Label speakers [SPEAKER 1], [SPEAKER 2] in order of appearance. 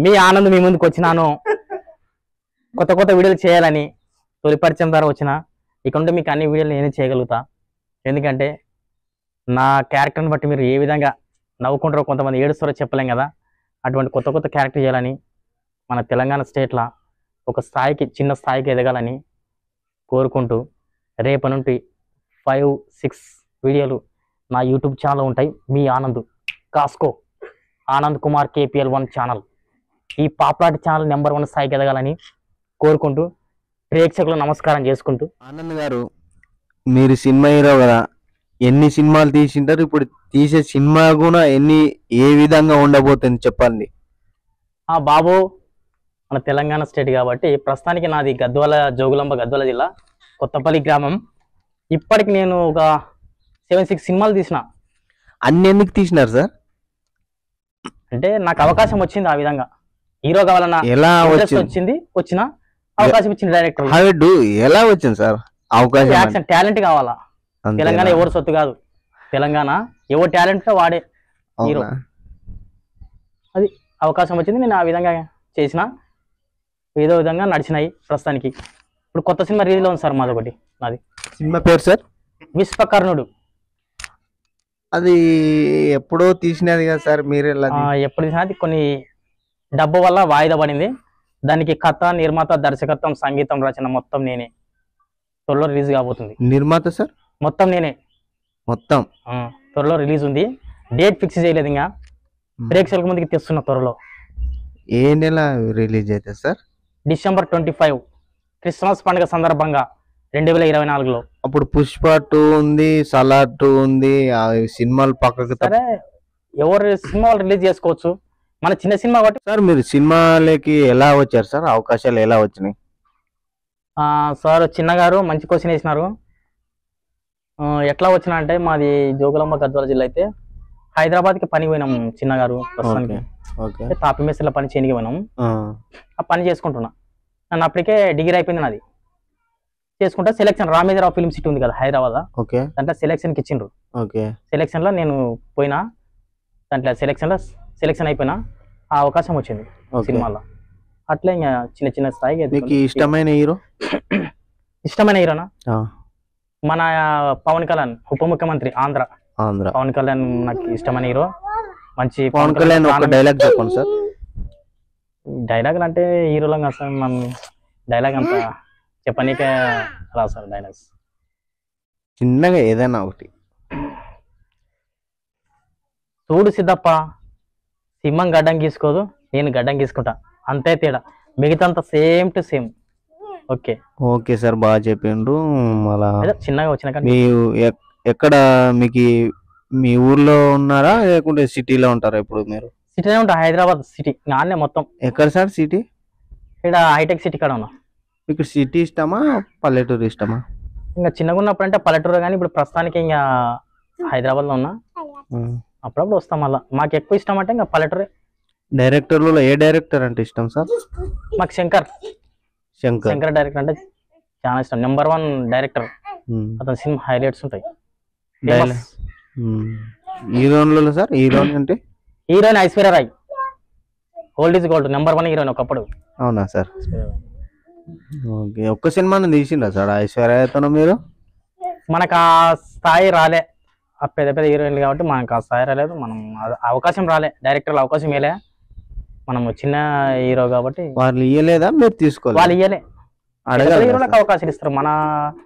[SPEAKER 1] మీ ఆనంద్ మీ ముందుకు వచ్చినాను. కొత్త కొత్త వీడియోలు చేయాలని తొలి పరిచయం ద్వారా వచ్చిన. ఇక నుండి మీకు అన్ని వీడియోలు నేనే చేయగలుగుతా. ఎందుకంటే నా క్యారెక్టర్ని బట్టి మీరు ఏ విధంగా నవ్వుకుంటారో, కొంతమంది ఏడుస్తారో చెప్పలేం కదా. అటువంటి కొత్త కొత్త క్యారెక్టర్ చేయాలని, మన తెలంగాణ స్టేట్లో ఒక స్థాయికి, చిన్న స్థాయికి ఎదగాలని కోరుకుంటూ రేపటి నుండి 5-6 వీడియోలు నా యూట్యూబ్ ఛానల్ ఉంటాయి. మీ ఆనంద్ కాస్కో ఆనంద్ కుమార్ KPL1 ఛానల్, ఈ పాపులారిటీ ఛానల్ నెంబర్ 1 స్థాయికి ఎదగాలని కోరుకుంటూ ప్రేక్షకులు నమస్కారం చేసుకుంటూ.
[SPEAKER 2] ఆనంద్ గారు, మీరు సినిమా హీరో కదా, ఎన్ని సినిమాలు తీసింటారు? ఇప్పుడు తీసే సినిమా కూడా ఏ విధంగా ఉండబోతుంది చెప్పండి.
[SPEAKER 1] బాబు, మన తెలంగాణ స్టేట్ కాబట్టి ప్రస్తుతానికి నాది గద్వాల, జోగులాంబ గద్వాల జిల్లా కొత్తపల్లి గ్రామం. ఇప్పటికి నేను ఒక 7-6 సినిమాలు తీసిన.
[SPEAKER 2] అన్ని ఎందుకు తీసినారు సార్?
[SPEAKER 1] అంటే నాకు అవకాశం వచ్చింది, ఆ విధంగా హీరో కావాలన్నా
[SPEAKER 2] ఎలా
[SPEAKER 1] వచ్చిన అవకాశం ఇచ్చింది డైరెక్టర్.
[SPEAKER 2] ఎలా వచ్చింది సార్ అవకాశం?
[SPEAKER 1] యాక్షన్ టాలెంట్ కావాలా. తెలంగాణ ఎవరు సొత్తు కాదు, తెలంగాణ ఎవరు టాలెంట్ వాడే హీరో. అది అవకాశం వచ్చింది, నేను ఆ విధంగా చేసిన. ఏదో విధంగా నడిచినాయి ప్రస్తుతానికి. ఇప్పుడు కొత్త సినిమా రిలీజ్లో ఉంది సార్ మాదొకటి. నాది
[SPEAKER 2] సినిమా పేరు సార్
[SPEAKER 1] విశ్వకర్ణుడు.
[SPEAKER 2] అది ఎప్పుడో తీసినది కదా సార్? మీరు
[SPEAKER 1] ఎప్పుడు తీసినది, కొన్ని డబ్బు వల్ల వాయిదా పడింది. దానికి కథ, నిర్మాత, దర్శకత్వం, సంగీతం, రచన మొత్తం నేనే. త్వరలో రిలీజ్ కాబోతుంది.
[SPEAKER 2] నిర్మాత సార్
[SPEAKER 1] మొత్తం నేనే.
[SPEAKER 2] మొత్తం
[SPEAKER 1] త్వరలో రిలీజ్ ఉంది. డేట్ ఫిక్స్ చేయలేదు, ఇంకా ప్రేక్షకుల ముందుకి తెస్తున్న త్వరలో.
[SPEAKER 2] ఏ నెల రిలీజ్ అవుతుంది సార్?
[SPEAKER 1] December 25 క్రిస్మస్ పండుగ సందర్భంగా 2024లో.
[SPEAKER 2] అప్పుడు పుష్ప 2 ఉంది, సలార్ 2 ఉంది. ఆ సినిమాలు పక్కకు
[SPEAKER 1] సరే, ఎవరు సినిమా వాళ్ళు రిలీజ్ చేసుకోవచ్చు. మన చిన్న సినిమా కాబట్టి.
[SPEAKER 2] సార్, మీరు సినిమాలకి ఎలా వచ్చారు సార్? అవకాశాలు ఎలా వచ్చినాయి?
[SPEAKER 1] సార్, చిన్నగారు మంచి క్వశ్చన్ వేసినారు. ఎట్లా వచ్చినా అంటే, మాది జోగులాంబ గద్వాల జిల్లా అయితే హైదరాబాద్కి పని పోయినాం చిన్నగారు. ప్రస్తుతానికి తాపి మెస్సుల పని చేయనికి పోయినాం. ఆ పని చేసుకుంటున్నా. నన్ను అప్పటికే డిగ్రీ అయిపోయింది నాది. చేసుకుంటా సెలెక్షన్ రామేశ్వరరావు ఫిల్మ్ సిటీ ఉంది కదా హైదరాబాద్, దాంట్లో సెలెక్షన్కి ఇచ్చిండ్రు. సెలెక్షన్లో నేను పోయినా, దాంట్లో సెలెక్షన్ అయిపోయినా, ఆ అవకాశం వచ్చింది సినిమాలో. అట్లా ఇంకా చిన్న చిన్న స్థాయికి.
[SPEAKER 2] ఇష్టమైన హీరో?
[SPEAKER 1] ఇష్టమైన హీరోనా? మన పవన్ కళ్యాణ్, ఉప ముఖ్యమంత్రి ఆంధ్ర పవన్ కళ్యాణ్ నాకు ఇష్టమైన హీరో. మంచి
[SPEAKER 2] పవన్ కళ్యాణ్ ఒక డైలాగ్ చెప్పండి సార్.
[SPEAKER 1] డైలాగులు అంటే హీరోలో డైలాగ్ అంత చెప్పనీకే రాదు సార్. డైలాగ్స్
[SPEAKER 2] చిన్నగా ఏదైనా ఒకటి.
[SPEAKER 1] చూడు సిద్ధప్ప, సింహం గడ్డం గీసుకోదు, నేను గడ్డం గీసుకుంటా, అంతే తేడా, మిగతాంతా same to same. Okay
[SPEAKER 2] sir, బాగా చెప్పిండ్రు. మళ్ళా
[SPEAKER 1] చిన్నగా వచ్చిన
[SPEAKER 2] ఎక్కడ మీకు మీ ఊర్లో ఉన్నారా లేకుంటే సిటీలో ఉంటారా? ఇప్పుడు మీరు
[SPEAKER 1] సిటీలో ఉంటా, హైదరాబాద్ సిటీ నాన్నే మొత్తం.
[SPEAKER 2] ఎక్కడ సార్ సిటీ?
[SPEAKER 1] ఇక్కడ హైటెక్ సిటీ కాడ ఉన్నా.
[SPEAKER 2] మీకు సిటీ ఇష్టమా పల్లెటూరు ఇష్టమా?
[SPEAKER 1] ఇంకా చిన్నగా ఉన్నప్పుడు అంటే పల్లెటూరు, కానీ ఇప్పుడు ప్రస్తుతానికి ఇంకా హైదరాబాద్లో ఉన్నా. అప్పుడప్పుడు వస్తాం. మళ్ళీ మాకు ఎక్కువ ఇష్టం అంటే ఇంకా పల్లెటూరే.
[SPEAKER 2] డైరెక్టర్లలో ఏ డైరెక్టర్ అంటే ఇష్టం సార్?
[SPEAKER 1] మాకు శంకర్ డైరెక్టర్ అంటే చాలా ఇష్టం. Number 1 director. అతని సినిమా హైలైట్స్ ఉంటాయి.
[SPEAKER 2] హీరోయిన్లలో సార్? హీరోయిన్ అంటే
[SPEAKER 1] heroine Aishwarya Rai, old is gold, number 1 heroine ఒకప్పుడు.
[SPEAKER 2] అవునా సార్? ఓకే, ఒక్క సినిమాను తీసిండ్రా సార్ ఐశ్వర్యతో మీరు?
[SPEAKER 1] మనకు ఆ స్థాయి రాలే, ఆ పెద్ద పెద్ద హీరోయిన్లు కాబట్టి మనకు ఆ స్థాయి రాలేదు. మనం అవకాశం రాలే, డైరెక్టర్లు అవకాశం ఇవ్వలే. మనం చిన్న హీరో కాబట్టి
[SPEAKER 2] వాళ్ళు ఇవ్వలేదా? మీరు తీసుకోవాలి.
[SPEAKER 1] వాళ్ళు ఇవ్వలే. హీరోలకు అవకాశాలు ఇస్తారు. మన